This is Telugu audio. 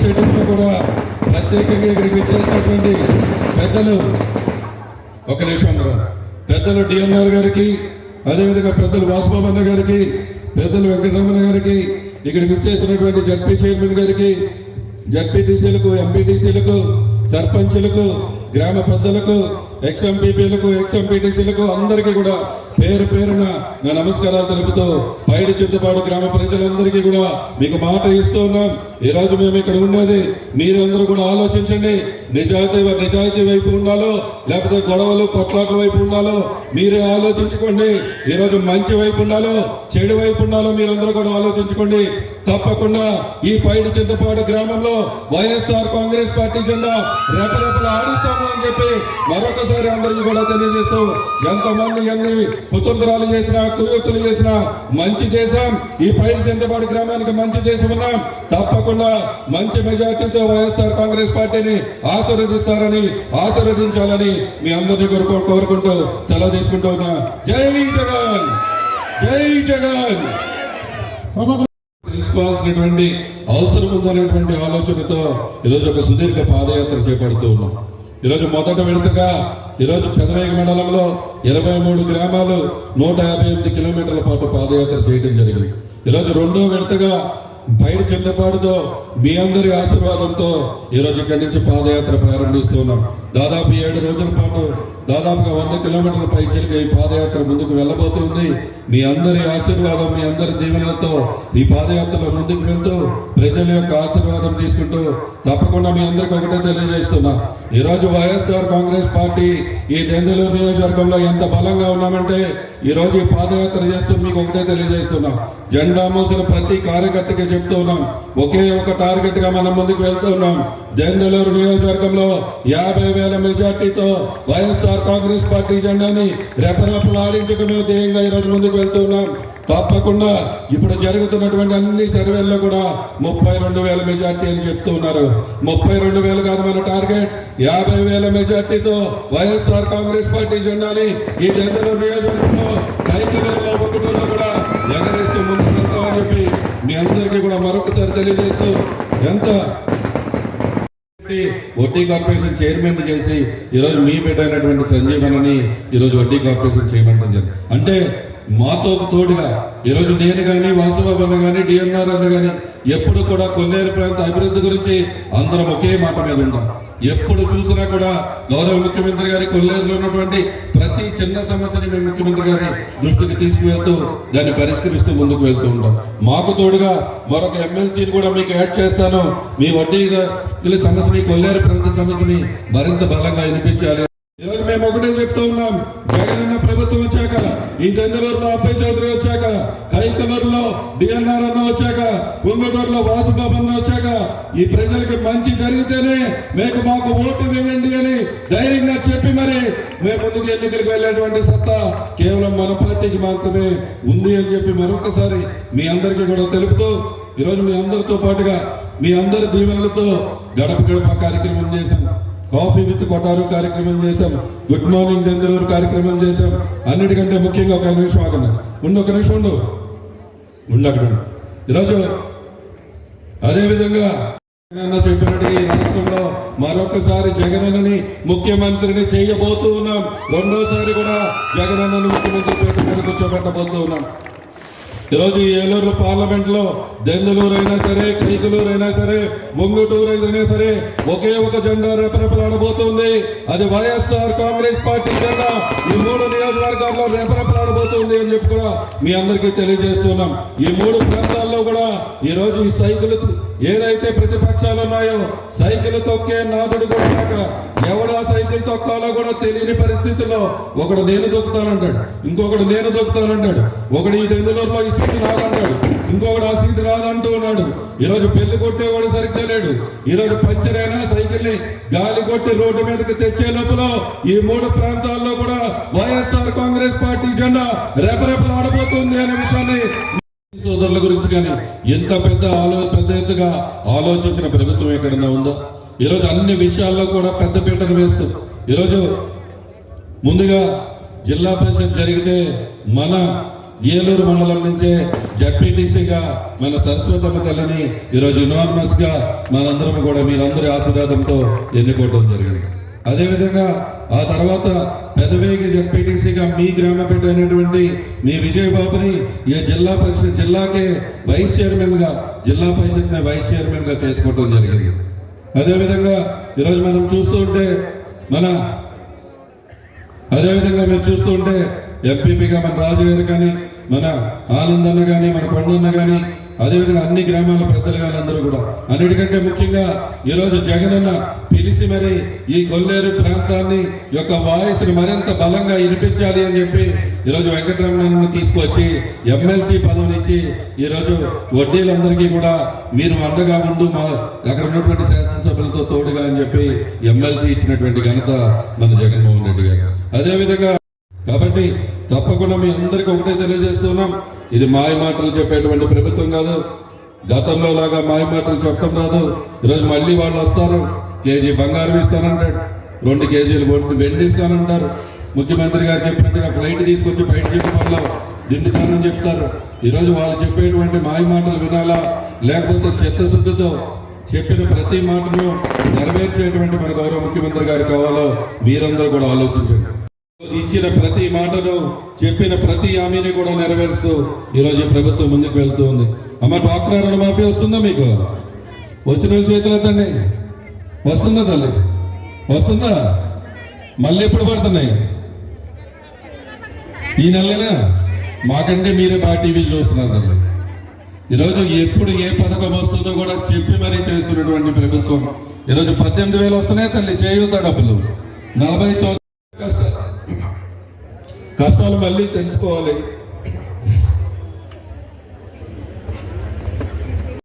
చేసేటప్పుడు కూడా ప్రత్యేకంగా ఇక్కడికి వచ్చేసినటువంటి పెద్దలు, ఒక నిమిషం పెద్దలు డిఎన్ఆర్ గారికి, అదేవిధంగా పెద్దలు వాసుబాబన్న గారికి, పెద్దలు వెంకటరమణ గారికి, ఇక్కడికి వచ్చేసినటువంటి జడ్పీ చైర్మన్ గారికి, జడ్పీటీసీలకు, ఎంపీటీసీలకు, సర్పంచులకు, గ్రామ పెద్దలకు, ఎక్స్ఎంపీపీలకు, ఎక్స్ఎంపీటీసీలకు అందరికీ కూడా పేరు పేరున నా నమస్కారాలు తెలుపుతూ పైడి చింతపాడు గ్రామ ప్రజలందరికీ కూడా మీకు మాట ఇస్తూ ఉన్నాం. ఈరోజు మేము ఇక్కడ ఉండేది మీరందరూ కూడా ఆలోచించండి. నిజాయితీ వైపు ఉండాలో లేకపోతే గొడవలు కొట్లాట్ల వైపు ఉండాలో మీరే ఆలోచించుకోండి. ఈరోజు మంచి వైపు ఉండాలో చెడు వైపు ఉండాలో మీరందరూ కూడా ఆలోచించుకోండి. తప్పకుండా ఈ పైడి చింతపాడు గ్రామంలో వైఎస్ఆర్ కాంగ్రెస్ పార్టీ జెండా రెపరెపలు ఆడిస్తాము అని చెప్పి మరొకసారి అందరికీ కూడా తెలియజేస్తూ, ఎంతమంది ఎన్ని కుతంత్రాలు చేసినా కుయుక్తులు చేసినా మంచి చేశాం. ఈ పైడి చింతపాడు గ్రామానికి మంచి చేసి ఉన్నాం. తప్పకుండా మంచి మెజార్టీతో వైఎస్ఆర్ కాంగ్రెస్ పార్టీని ఆశీర్వదించాలని మీ అందరినీ కోరుకుంటూ సెలవు తీసుకుంటూ ఉన్నా. జై జగన్, జై జగన్. తెలుసుకోవాల్సినటువంటి అవసరం ఉందనేటువంటి ఆలోచనతో ఈరోజు ఒక సుదీర్ఘ పాదయాత్ర చేపడుతూ ఉన్నాం. ఈరోజు మొదట విడతగా ఈరోజు పెదవేగ మండలంలో 23 గ్రామాలు 158 కిలోమీటర్ల పాటు పాదయాత్ర చేయడం జరిగింది. ఈరోజు రెండో విడతగా పైడి చింతపాడుతో మీ అందరి ఆశీర్వాదంతో ఈరోజు ఇక్కడి నుంచి పాదయాత్ర ప్రారంభిస్తున్నాం. దాదాపు 7 రోజుల పాటు దాదాపుగా 100 కిలోమీటర్ల పైచిలుగా ఈ పాదయాత్ర ముందుకు వెళ్ళబోతుంది. మీ అందరి ఆశీర్వాదం, మీ అందరి దీవెనలతో ఈ పాదయాత్రలో ముందుకు వెళ్తూ ప్రజల యొక్క ఆశీర్వాదం తీసుకుంటూ తప్పకుండా మీ అందరికీ ఒకటే తెలియజేస్తున్నా, ఈరోజు వైఎస్ఆర్ కాంగ్రెస్ పార్టీ ఈ దెందులూరు నియోజకవర్గంలో ఎంత బలంగా ఉన్నామంటే ఈరోజు ఈ పాదయాత్ర చేస్తూ మీకు ఒకటే తెలియజేస్తున్నా, జెండా మోసిన ప్రతి కార్యకర్తకి చెప్తూ ఉన్నాం, ఒకే ఒక టార్గెట్ గా మనం ముందుకు వెళ్తూ ఉన్నాం. దెందులూరు నియోజకవర్గంలో 50,000 మెజార్టీతో వైఎస్ఆర్ కాంగ్రెస్ పార్టీ జెండాని రెపరెపలు ఆడించడమే ధ్యేయంగా ఈరోజు ముందుకు వెళ్తూ ఉన్నాం. తప్పకుండా ఇప్పుడు జరుగుతున్నటువంటి అన్ని సర్వేల్లో కూడా 32,000 మెజార్టీ అని చెప్తూ ఉన్నారు. 32,000 కాదు మన టార్గెట్, 50,000 మెజార్టీతో వైఎస్ఆర్ కాంగ్రెస్ పార్టీ జెండాని ఈ దెందులూరు నియోజకవర్గంలో కైకవేలలో ఒకటిలో కూడా ఎగరేస్తూ ముందుకు వెళ్తామని చెప్పి మీ అందరికీ కూడా మరొకసారి తెలియజేస్తూ, ఎంత వడ్డీ కార్పొరేషన్ చైర్మన్ చేసి ఈరోజు మీ బిడ్డ అయినటువంటి సంజీవనని ఈరోజు వడ్డీ కార్పొరేషన్ చేయమంటుంది. అంటే మాతో తోడుగా ఈరోజు నేను కానీ వాసుబాబు కానీ డిఎన్ఆర్ అన్న కానీ ఎప్పుడు కూడా కొల్లేరు ప్రాంత అభివృద్ధి గురించి అందరం ఒకే మాట మీద ఉంటాం. ఎప్పుడు చూసినా కూడా గౌరవ ముఖ్యమంత్రి గారి కొల్లేరులో ఉన్నటువంటి ప్రతి చిన్న సమస్యని మేము ముఖ్యమంత్రి గారి దృష్టికి తీసుకువెళ్తూ దాన్ని పరిష్కరిస్తూ ముందుకు వెళ్తూ ఉంటాం. మాకు తోడుగా మరొక ఎమ్మెల్సీని కూడా మీకు యాడ్ చేస్తాను. మీ వడ్డీగా సమస్యని, కొల్లేరు ప్రాంత సమస్యని మరింత బలంగా వినిపించాలి. ఈరోజు మేము ఒకటే చెప్తూ ఉన్నాం, జగనన్న ప్రభుత్వం వచ్చాక, ఈ దెందులూరులో అబ్బాయి చౌదరి వచ్చాక, కైకలూరులో డిఎన్ఆర్ అన్న వచ్చాక, గుంగటూరులో వాసుబాబు అన్న వచ్చాక ఈ ప్రజలకి మంచి జరిగితేనే మాకు ఓటు వేయండి అని ధైర్యంగా చెప్పి మరి మేము ముందుకు ఎన్నికలకు వెళ్ళేటువంటి సత్తా కేవలం మన పార్టీకి మాత్రమే ఉంది అని చెప్పి మరొకసారి మీ అందరికీ కూడా తెలుపుతూ, ఈరోజు మీ అందరితో పాటుగా మీ అందరి దీవెనలతో గడప గడప కార్యక్రమం చేశాం, కాఫీ విత్ కొటారు కార్యక్రమం చేశాం, గుడ్ మార్నింగ్ దెందులూరు కార్యక్రమం చేశాం. అన్నిటికంటే ముఖ్యంగా ఒక నిమిషం ఆగండి, ఒక నిమిషం అక్కడ ఈరోజు అదేవిధంగా జగనన్న చెప్పినట్టు ఈ రాష్ట్రంలో మరొకసారి జగనన్నని ముఖ్యమంత్రిని చేయబోతూ ఉన్నాం. రెండోసారి కూడా జగనన్నని ముఖ్యమంత్రి పేట మీద కూర్చోబెట్టబోతూ ఉన్నాం. ఈరోజు ఏలూరు పార్లమెంట్ లో దెందులూరు అయినా సరే, కైకలూరు అయినా సరే, ముంగుటూరు అయినా సరే ఒకే ఒక జెండా రెపరెపలాడబోతుంది. అది వైఎస్ఆర్ కాంగ్రెస్ పార్టీ జెండా ఈ 3 నియోజకవర్గాల్లో రెపరెపలాడబోతుంది అని చెప్పి కూడా మీ అందరికీ తెలియజేస్తున్నాం. ఈ 3 ప్రాంతాల్లో కూడా ఈరోజు ఈ సైకిల్ ఏదైతే ప్రతిపక్షాలు ఉన్నాయో సైకిల్ తొక్కే నాదుడు కూడా కాక ఎవడా సైకిల్ తొక్కాలో కూడా తెలియని పరిస్థితుల్లో ఒకడు నేను దొక్కుతానంటాడు, ఇంకొకడు నేను దొక్కుతానంటాడు, ఒకడు ఈ దెందులూరులో ఈ సీటు రాదంటాడు, ఇంకొకడు ఆ సీటు రాదంటూ ఉన్నాడు. ఈరోజు పెళ్లి కొట్టేవాడు సరిగ్గా లేడు. ఈరోజు పంచర్ అయినా సైకిల్ ని గాలి కొట్టి రోడ్డు మీదకి తెచ్చే లోపల ఈ 3 ప్రాంతాల్లో కూడా వైఎస్ఆర్ కాంగ్రెస్ పార్టీ జెండా రెపరెపలు ఆడబోతుంది అనే విషయాన్ని సోదరుల గురించి కానీ ఎంత పెద్ద ఎత్తుగా ఆలోచించిన ప్రభుత్వం ఎక్కడన్నా ఉందో? ఈరోజు అన్ని విషయాల్లో కూడా పెద్ద పీటను వేస్తూ ఈరోజు ముందుగా జిల్లా పరిషత్ జరిగితే మన ఏలూరు మండలం నుంచే జడ్పీటీసీగా మన సరస్వతమ్మ తల్లిని ఈరోజు యునానిమస్ గా మనందరం కూడా మీరందరి ఆశీర్వాదంతో ఎన్నుకోవడం జరిగింది. అదేవిధంగా ఆ తర్వాత పెదవేగి జడ్పీటీసీగా మీ గ్రామ బిడ్డ అయినటువంటి మీ విజయబాబుని ఈ జిల్లా పరిషత్ జిల్లాకే వైస్ చైర్మన్ గా జిల్లా పరిషత్ వైస్ చైర్మన్ గా చేసుకోవడం జరిగింది. అదేవిధంగా ఈరోజు మనం చూస్తూ ఉంటే అదేవిధంగా మీరు చూస్తూ ఉంటే ఎంపీపీగా మన రాజు గారు కానీ మన ఆనందన్న కానీ మన కొండన్న కానీ అదేవిధంగా అన్ని గ్రామాల పెద్దలు కానీ అందరూ కూడా అన్నిటికంటే ముఖ్యంగా ఈరోజు జగనన్న పిలిచి మరి ఈ కొల్లేరు ప్రాంతాన్ని యొక్క వాయిస్ని మరింత బలంగా వినిపించాలి అని చెప్పి ఈరోజు వెంకటరమణను తీసుకొచ్చి ఎమ్మెల్సీ పదవినిచ్చి ఈరోజు వడ్డీలందరికీ కూడా మీరు అండగా ఉండు మా అక్కడ ఉన్నటువంటి శాసనసభ్యులతో తోడుగా అని చెప్పి ఎమ్మెల్సీ ఇచ్చినటువంటి ఘనత మన జగన్మోహన్ రెడ్డి గారు. అదేవిధంగా కాబట్టి తప్పకుండా మీ అందరికీ ఒకటే తెలియజేస్తున్నాం, ఇది మాయ మాటలు చెప్పేటువంటి ప్రభుత్వం కాదు. గతంలో లాగా మాయ మాటలు చెప్పడం కాదు. ఈరోజు మళ్ళీ వాళ్ళు వస్తారు, కేజీ బంగారం ఇస్తానంటాడు, 2 కేజీలు వెండి ఇస్తానంటారు. ముఖ్యమంత్రి గారు చెప్పినట్టుగా ఫ్లైట్ తీసుకొచ్చి బయట చేయడం వల్ల దిండుతానని చెప్తారు. ఈరోజు వాళ్ళు చెప్పేటువంటి మాయ మాటలు వినాలా, లేకపోతే చిత్తశుద్ధితో చెప్పిన ప్రతి మాటను నెరవేర్చేటువంటి మన గౌరవ ముఖ్యమంత్రి గారు కావాలో మీరందరూ కూడా ఆలోచించండి. ఇచ్చిన ప్రతి మాటను చెప్పిన ప్రతి హామీని కూడా నెరవేరుస్తూ ఈరోజు ఈ ప్రభుత్వం ముందుకు వెళ్తూ ఉంది. అమ్మ డ్వాక్రా రుణమాఫీ వస్తుందా? మీకు వచ్చిన చేతులు ఎత్తండి. వస్తుందా తల్లి? వస్తుందా? మళ్ళీ ఎప్పుడు పడుతున్నాయి? ఈ నెలనా? మాకంటే మీరే బాగా టీవీలు చూస్తున్నారు తల్లి. ఈరోజు ఎప్పుడు ఏ పథకం వస్తుందో కూడా చెప్పి మరీ చేస్తున్నటువంటి ప్రభుత్వం. ఈరోజు 18,000 వస్తున్నాయి తల్లి చేయూత డబ్బులు. 40 కష్టాలు మళ్ళీ తెలుసుకోవాలి.